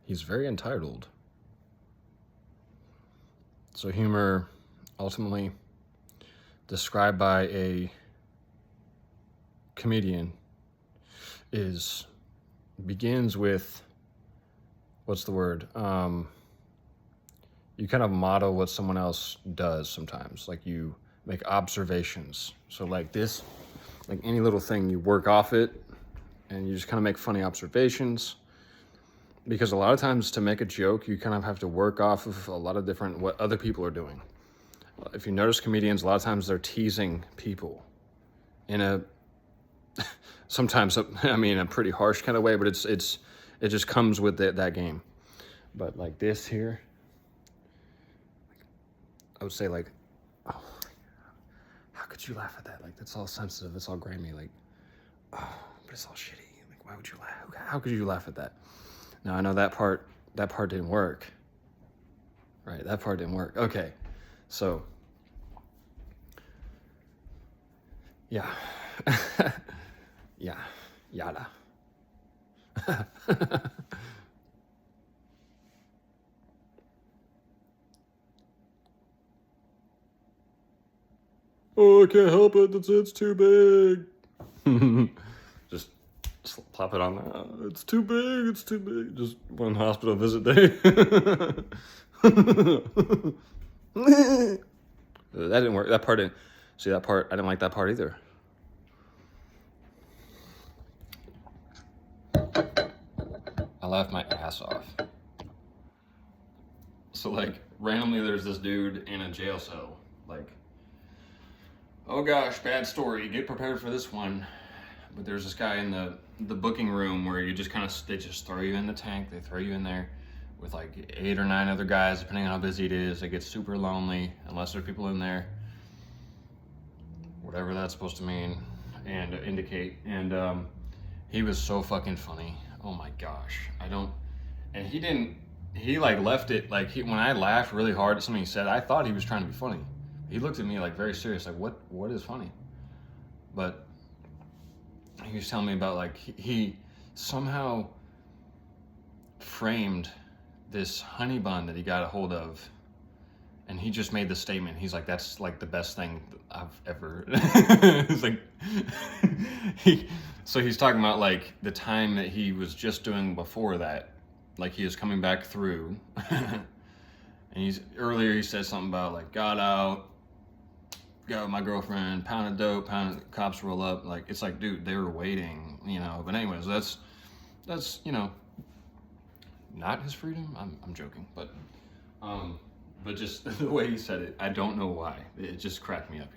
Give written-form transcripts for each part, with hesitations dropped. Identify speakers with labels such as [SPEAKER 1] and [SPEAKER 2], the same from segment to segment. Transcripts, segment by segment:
[SPEAKER 1] He's very entitled. So humor, ultimately described by a comedian, begins with, what's the word? You kind of model what someone else does sometimes. Like you make observations. So like this, like any little thing, you work off it and you just kind of make funny observations. Because a lot of times to make a joke, you kind of have to work off of a lot of different, what other people are doing. If you notice comedians, a lot of times they're teasing people in a, sometimes, I mean, a pretty harsh kind of way, but it just comes with that game. But like this here, I would say like, oh, how could you laugh at that? Like, that's all sensitive, it's all grimy, like, oh, but it's all shitty. Like, why would you laugh? How could you laugh at that? Now, I know that part didn't work. Right, that part didn't work. Okay, so, yeah. Yeah, yada. Oh, I can't help it. It's too big. just plop it on there. It's too big. It's too big. Just one hospital visit day. That didn't work. That part didn't. See that part? I didn't like that part either. I laughed my ass off. So like randomly, there's this dude in a jail cell. Like, oh gosh, bad story. Get prepared for this one. But there's this guy in the booking room where you just kind of, they just throw you in the tank. They throw you in there with like 8 or 9 other guys, depending on how busy it is. It gets super lonely unless there's people in there. Whatever that's supposed to mean and indicate. And he was so fucking funny. Oh my gosh. And he like left it, like when I laughed really hard at something he said, I thought he was trying to be funny. He looked at me like very serious, like what is funny? But he was telling me about like he somehow framed this honey bun that he got a hold of, and he just made the statement. He's like, that's like the best thing I've ever. It's like so he's talking about like the time that he was just doing before that, like he was coming back through, and earlier he said something about like got out, got with my girlfriend, pound of dope, cops roll up. Like, it's like, dude, they were waiting, you know. But anyways, that's you know, not his freedom. I'm joking, but just the way he said it, I don't know why. It just cracked me up.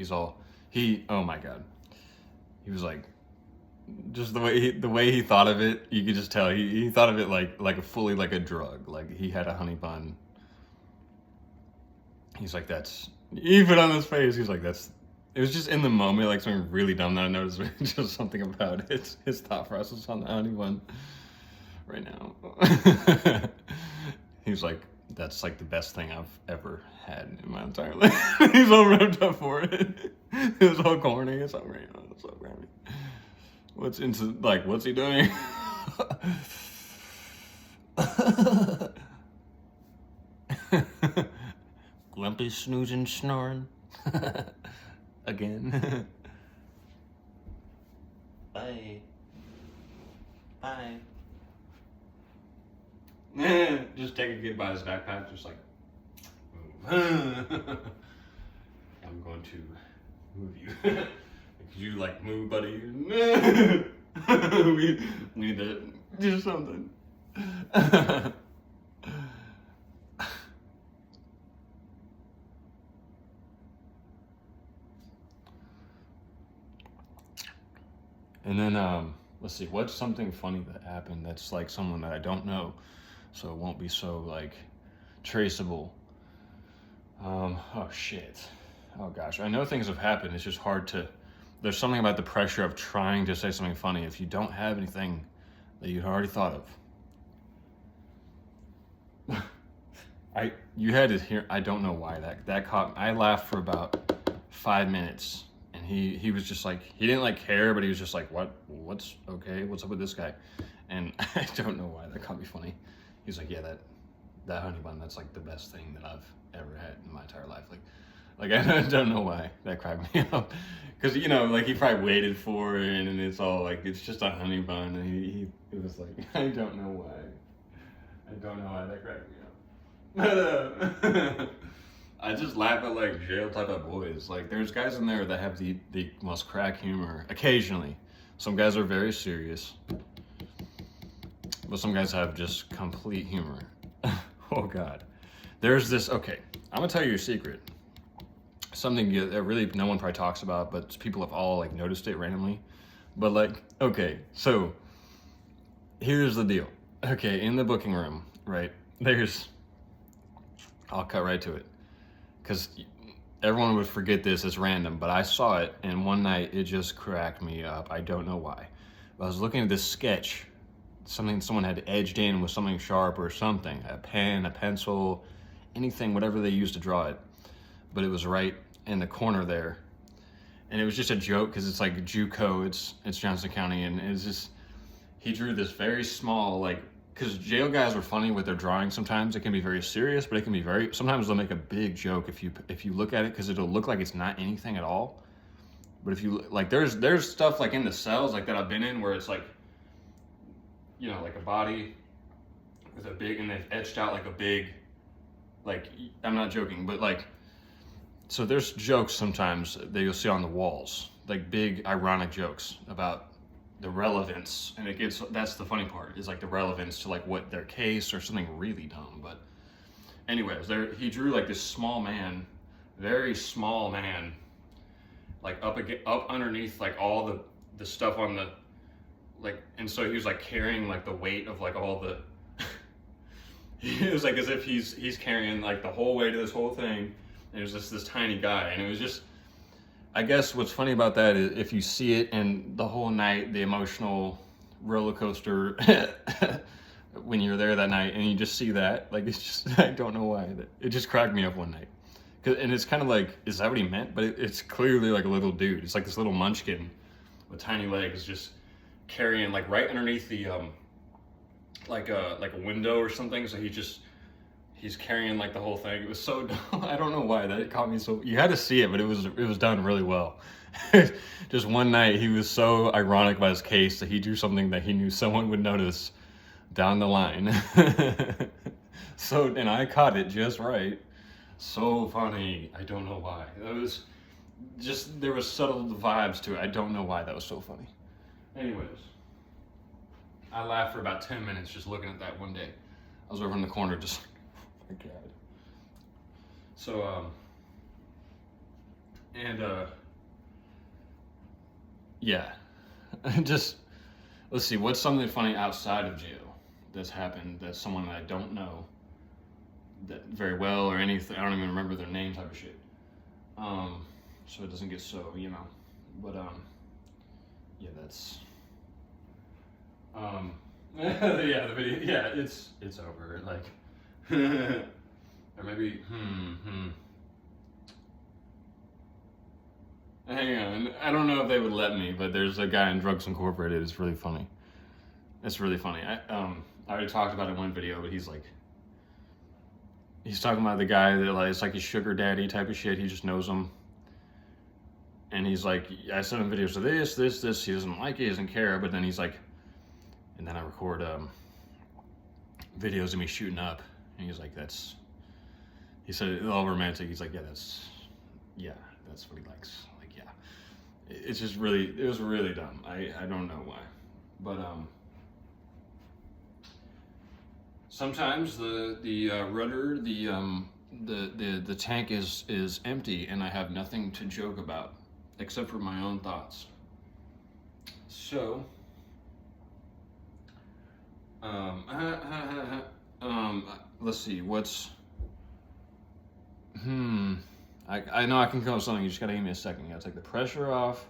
[SPEAKER 1] Oh my god, he was like, just the way he thought of it, you could just tell he thought of it like a fully like a drug. Like he had a honey bun. He's like, he put on his face, he's like, it was just in the moment, like something really dumb that I noticed, just something about it, his thought process on the honey bun right now. He's like, that's like the best thing I've ever had in my entire life. He's all wrapped up for it. It was all corny, it's all random, it's all Grammy. What's he doing? Glumpy snoozing snoring. Again. Bye. Bye. Just take a kid by his backpack, just like move. I'm going to move you. Could you like move, buddy? we need to do something. And then let's see, what's something funny that happened that's like someone that I don't know, so it won't be so like traceable. Oh shit. Oh gosh, I know things have happened. It's just hard to. There's something about the pressure of trying to say something funny if you don't have anything that you'd already thought of. You had to hear. I don't know why that caught. I laughed for about 5 minutes, and he was just like, he didn't like care, but he was just like, what's okay? What's up with this guy? And I don't know why, that can't be funny. He's like, yeah, that honey bun, that's like the best thing that I've ever had in my entire life. Like I don't know why that cracked me up. Because, you know, like he probably waited for it and it's all like, it's just a honey bun. And he was like, I don't know why. I don't know why that cracked me up. I just laugh at like jail type of boys. Like there's guys in there that have the most crack humor occasionally. Some guys are very serious. But some guys have just complete humor. Oh God. There's this, okay, I'm gonna tell you a secret. Something that really no one probably talks about, but people have all like noticed it randomly. But like, okay, so here's the deal. Okay, in the booking room, right, I'll cut right to it. Because everyone would forget this as random, but I saw it, and one night it just cracked me up. I don't know why. I was looking at this sketch, something someone had edged in with something sharp or something, a pen, a pencil, anything, whatever they used to draw it. But it was right in the corner there. And it was just a joke because it's like JUCO, it's Johnson County, and it's just, he drew this very small, like, because jail guys are funny with their drawing sometimes. It can be very serious, but it can be very, sometimes they'll make a big joke if you look at it, because it'll look like it's not anything at all. But if you, like, there's stuff like in the cells like that I've been in where it's like, you know, like a body with a big, and they've etched out like a big, like, I'm not joking, but like, so there's jokes sometimes that you'll see on the walls, like big ironic jokes about the relevance, and that's the funny part, is like the relevance to like what their case or something really dumb. But anyways, he drew like this small man, very small man, like up underneath like all the stuff on the, like, and so he was like carrying like the weight of like all the it was like as if he's carrying like the whole weight of this whole thing, and it was just this tiny guy. And it was just, I guess what's funny about that is if you see it, and the whole night, the emotional roller coaster when you're there that night and you just see that, like, it's just, I don't know why, it just cracked me up one night. And it's kind of like, is that what he meant? But it's clearly like a little dude. It's like this little munchkin with tiny legs just carrying like right underneath the, like a window or something. So he's carrying like the whole thing. It was so dumb. I don't know why that caught me so. You had to see it, but it was done really well. Just one night, he was so ironic about his case that he drew something that he knew someone would notice down the line. So, and I caught it just right. So funny. I don't know why. That was just, there was subtle vibes to it. I don't know why that was so funny. Anyways, I laughed for about 10 minutes just looking at that one day. I was over in the corner just, oh my God. So, yeah, just, let's see, what's something funny outside of jail that's happened that's someone that I don't know that very well or anything, I don't even remember their name type of shit. So it doesn't get so, you know, but, yeah, that's, yeah, the video, yeah, it's over, like, or maybe, hang on, I don't know if they would let me, but there's a guy in Drugs Incorporated, it's really funny. It's really funny. I already talked about it in one video, but he's talking about the guy that, like, it's like his sugar daddy type of shit, he just knows him. And he's like, I sent him videos of this, he doesn't like it, he doesn't care, but then he's like, and then I record videos of me shooting up, and he's like, he said it all romantic, he's like, that's what he likes, like, yeah. It's just really, it was really dumb. I don't know why, but sometimes the rudder, the tank is empty, and I have nothing to joke about except for my own thoughts. So, let's see, what's, I know I can come up with something, you just gotta give me a second. You gotta take the pressure off.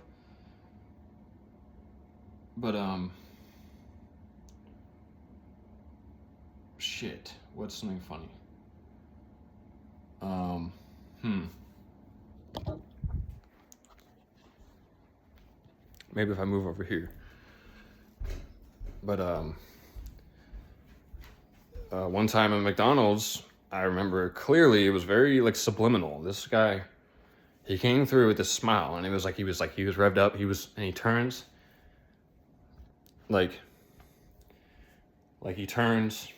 [SPEAKER 1] But, shit, what's something funny? Maybe if I move over here. But, one time at McDonald's, I remember clearly it was very like subliminal. This guy, he came through with this smile, and it was like he was revved up. And he turns, like he turns,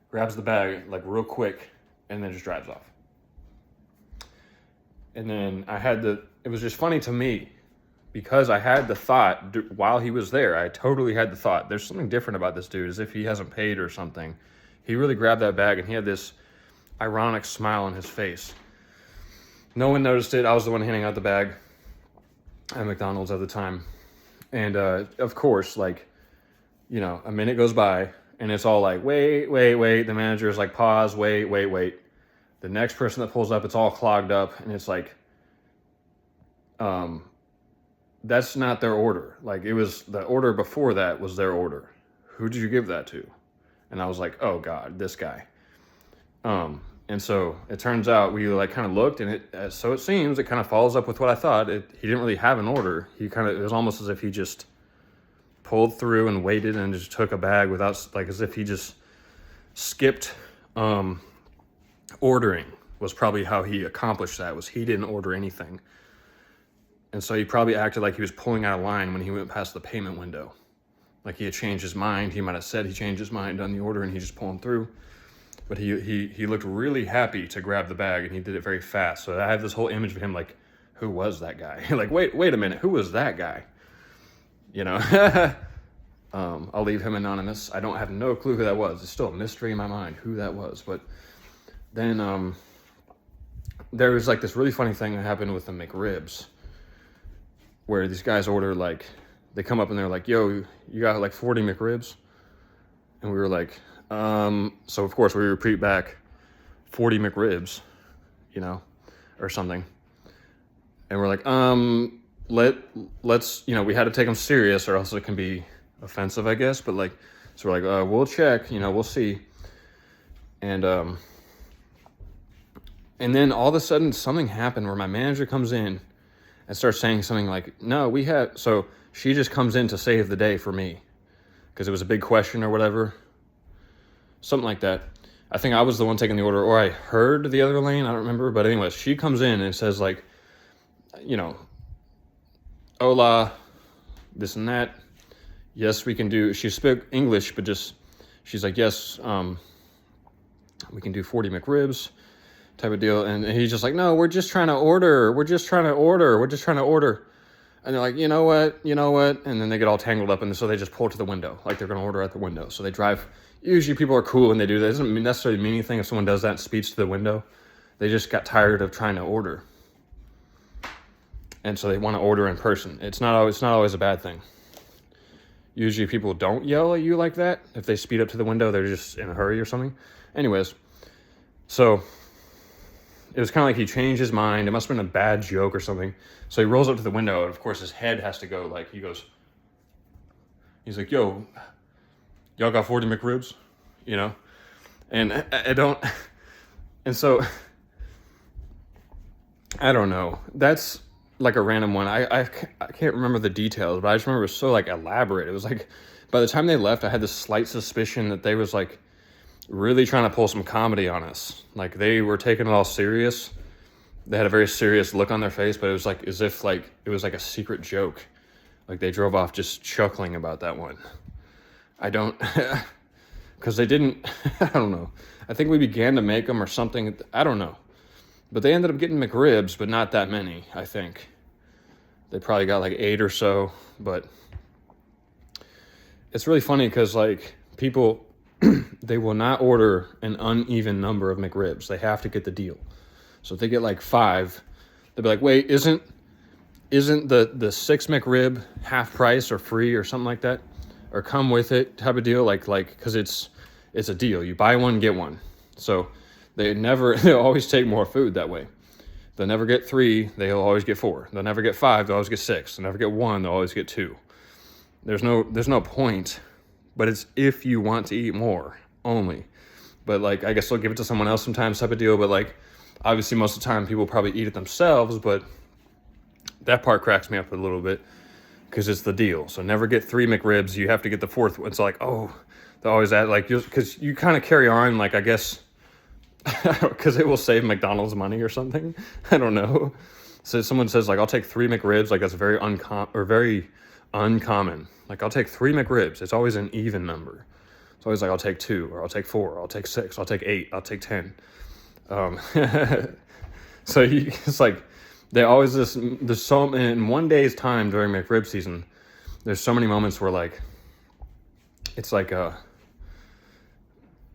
[SPEAKER 1] grabs the bag like real quick, and then just drives off. And then it was just funny to me because I had the thought while he was there, I totally had the thought, there's something different about this dude, as if he hasn't paid or something. He really grabbed that bag and he had this ironic smile on his face. No one noticed it. I was the one handing out the bag at McDonald's at the time. And of course, like, you know, a minute goes by and it's all like, wait. The manager's like, pause, wait. The next person that pulls up, it's all clogged up, and it's like, that's not their order. Like, it was the order before that was their order. Who did you give that to? And I was like, oh God, this guy. And so it turns out we like kind of looked, and so it seems it kind of follows up with what I thought. He didn't really have an order. It was almost as if he just pulled through and waited and just took a bag without, like, as if he just skipped, ordering was probably how he accomplished that. Was he didn't order anything. And so he probably acted like he was pulling out of line when he went past the payment window. Like he had changed his mind. He might have said he changed his mind on the order and he just pulling through. But he looked really happy to grab the bag, and he did it very fast. So I have this whole image of him like, who was that guy? Like, wait a minute, who was that guy? You know, I'll leave him anonymous. I have no clue who that was. It's still a mystery in my mind who that was. But then there was like this really funny thing that happened with the McRibs, where these guys order, like, they come up and they're like, yo, you got like 40 McRibs? And we were like, so of course we repeat back 40 McRibs, you know, or something. And we're like, let's, you know, we had to take them serious or else it can be offensive, I guess. But like, so we're like, we'll check, you know, we'll see. And then all of a sudden something happened where my manager comes in and starts saying something like, no, so she just comes in to save the day for me because it was a big question or whatever. Something like that. I think I was the one taking the order, or I heard the other lane. I don't remember. But anyways, she comes in and says like, you know, hola, this and that. Yes, we can do, she spoke English, but she's like, yes, we can do 40 McRibs type of deal. And he's just like, no, we're just trying to order. And they're like, you know what? And then they get all tangled up, and so they just pull to the window, like they're going to order at the window. So they drive. Usually people are cool when they do that. It doesn't necessarily mean anything if someone does that and speeds to the window. They just got tired of trying to order. And so they want to order in person. It's not always a bad thing. Usually people don't yell at you like that. If they speed up to the window, they're just in a hurry or something. Anyways, so it was kind of like he changed his mind. It must have been a bad joke or something. So he rolls up to the window, and of course his head has to go, like, he's like, yo, y'all got 40 McRibs? You know? And so, I don't know. That's like a random one. I can't remember the details, but I just remember it was so like elaborate. It was like, by the time they left, I had this slight suspicion that they was like really trying to pull some comedy on us. Like they were taking it all serious. They had a very serious look on their face, but it was like as if like it was like a secret joke. Like they drove off just chuckling about that one. Because they didn't, I don't know. I think we began to make them or something. I don't know. But they ended up getting McRibs, but not that many, I think. They probably got like 8 or so, but it's really funny because like people, they will not order an uneven number of McRibs. They have to get the deal. So if they get like 5, they'll be like, wait, isn't the 6 McRib half price or free or something like that? Or come with it type of deal, like because it's a deal. You buy one, get one. So they'll always take more food that way. They'll never get 3, they'll always get 4. They'll never get 5, they'll always get 6. They'll never get 1, they'll always get 2. There's no point, but it's if you want to eat more only. But like, I guess they'll give it to someone else sometimes type of deal, but like, obviously most of the time people probably eat it themselves, but that part cracks me up a little bit. because it's the deal. So never get 3 McRibs. You have to get the 4th one. It's like, oh, they always add, like, because you kind of carry on, like, I guess, because it will save McDonald's money or something. I don't know. So someone says, like, I'll take 3 McRibs. Like, that's very uncommon. Like, I'll take 3 McRibs. It's always an even number. It's always like, I'll take 2, or I'll take 4, or I'll take 6, I'll take 8, I'll take 10. So it's like, they always there's so, in one day's time during McRib season, there's so many moments where, like, it's like,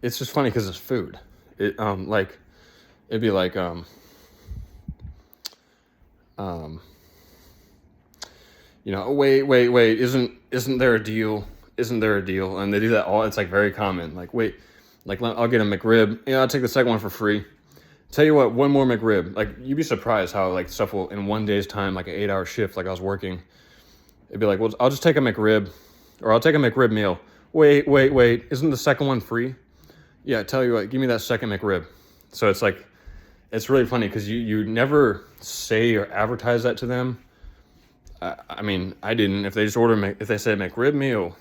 [SPEAKER 1] it's just funny because it's food. It, like, it'd be like, you know, wait, isn't there a deal? Isn't there a deal? And they do that all, it's like very common. Like, wait, like, I'll get a McRib. Yeah, I'll take the second one for free. Tell you what, one more McRib. Like, you'd be surprised how, like, stuff will, in one day's time, like an 8-hour shift, like I was working, it'd be like, well, I'll just take a McRib, or I'll take a McRib meal. Wait, isn't the second one free? Yeah, tell you what, give me that second McRib. So it's like, it's really funny because you never say or advertise that to them. I mean, I didn't. If they just if they said McRib meal,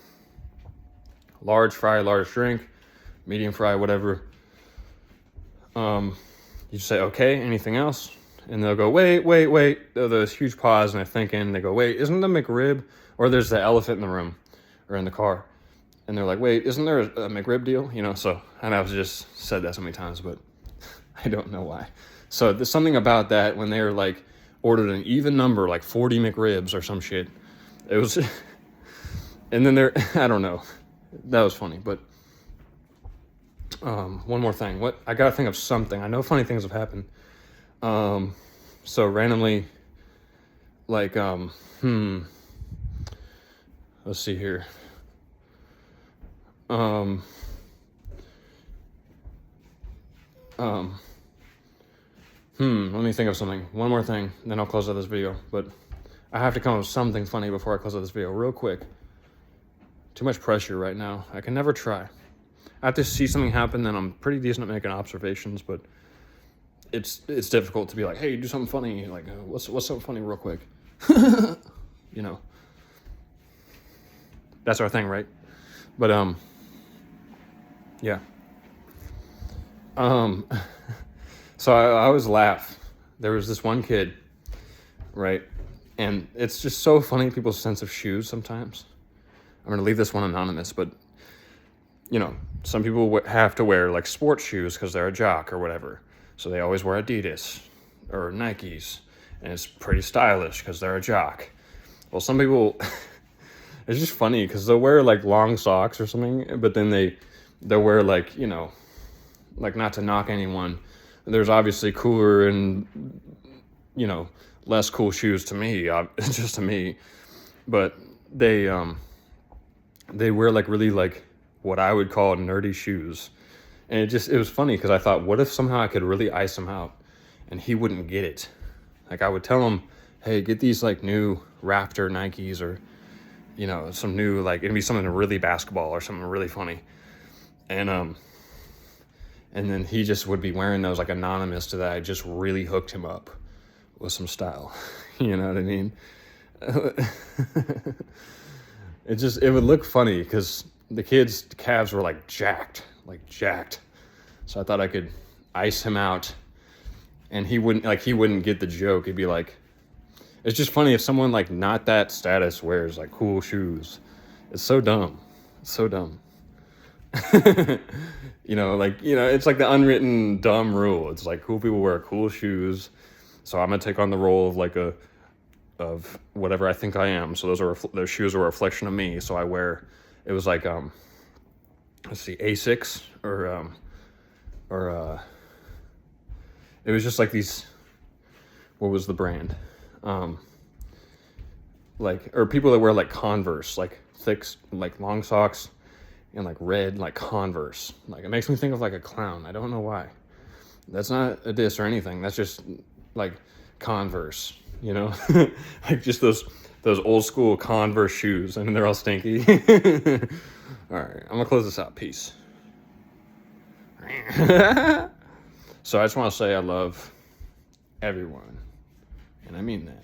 [SPEAKER 1] large fry, large drink, medium fry, whatever, you just say, okay, anything else? And they'll go, wait. There's this huge pause, and they're thinking, they go, wait, isn't the McRib, or there's the elephant in the room, or in the car. And they're like, wait, isn't there a McRib deal? You know, so, and I've just said that so many times, but I don't know why. So there's something about that when they're like, ordered an even number, like 40 McRibs or some shit. It was, and then I don't know. That was funny, but one more thing. I gotta think of something. I know funny things have happened. So randomly, like, let's see here. Let me think of something. One more thing, then I'll close out this video. But I have to come up with something funny before I close out this video real quick. Too much pressure right now. I can never try. I have to see something happen, then I'm pretty decent at making observations, but it's difficult to be like, hey, do something funny. Like, what's so funny real quick? You know. That's our thing, right? But, yeah. So I always laugh. There was this one kid, right? And it's just so funny, people's sense of shoes sometimes. I'm going to leave this one anonymous, but, you know, some people have to wear, like, sports shoes because they're a jock or whatever. So they always wear Adidas or Nikes, and it's pretty stylish because they're a jock. Well, some people, it's just funny because they'll wear, like, long socks or something, but then they'll wear, like, you know, like, not to knock anyone, there's obviously cooler and, you know, less cool shoes to me, just to me, but they wear, like, really, like, what I would call nerdy shoes, and it was funny because I thought, what if somehow I could really ice him out, and he wouldn't get it? Like, I would tell him, hey, get these, like, new Raptor Nikes, or, you know, some new, like, it'd be something really basketball or something really funny, and then he just would be wearing those, like, anonymous to that. I just really hooked him up with some style. You know what I mean? It would look funny because the kid's calves were, like, jacked. So I thought I could ice him out, and he wouldn't get the joke. He'd be like, it's just funny if someone, like, not that status wears, like, cool shoes. It's so dumb. You know, like, you know, it's like the unwritten dumb rule. It's like, cool people wear cool shoes, so I'm gonna take on the role of, like, of whatever I think I am. So those shoes are a reflection of me. So it was like, let's see, Asics, or it was just like these, what was the brand? Like, or people that wear, like, Converse, like thick, like, long socks, and, like, red, like, Converse. Like, it makes me think of, like, a clown. I don't know why. That's not a diss or anything. That's just, like, Converse, you know? Like, just those old school Converse shoes, and they're all stinky. All right, I'm gonna close this out. Peace. So I just want to say I love everyone, and I mean that.